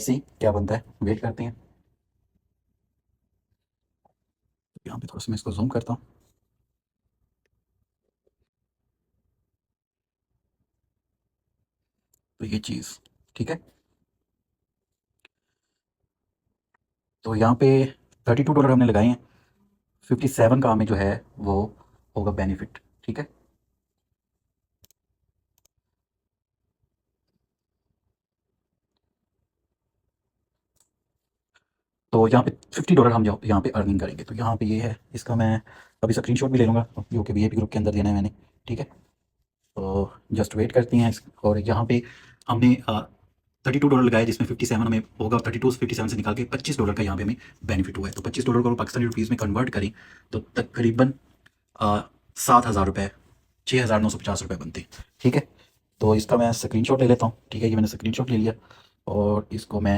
सी क्या बनता है, वेट करते हैं। यहाँ पे थोड़ा सा मैं इसको जूम करता हूँ। तो ये चीज़ ठीक है। तो यहाँ पे $32 हमने लगाए हैं, 57 का हमें जो है वो होगा बेनिफिट। ठीक है। तो यहाँ पे $50 हम यहाँ पे अर्निंग करेंगे। तो यहाँ पे ये है, इसका मैं अभी स्क्रीनशॉट भी ले लूँगा, जो कि वीआईपी ग्रुप के अंदर देना है मैंने। ठीक है। तो जस्ट वेट करती हैं और यहाँ पे हमने $32 लगाया, जिसमें 57 हमें होगा। 32 57 से निकाल के $25 का यहाँ पे हमें बेनिफिट हुआ है। तो $25 को पाकिस्तानी रुपीज़ में कन्वर्ट करें तो तकरीबन 7,000 रुपये, $6,950 बनते हैं। ठीक है। तो इसका मैं स्क्रीनशॉट ले लेता हूँ। ठीक है, ये मैंने स्क्रीनशॉट ले लिया और इसको मैं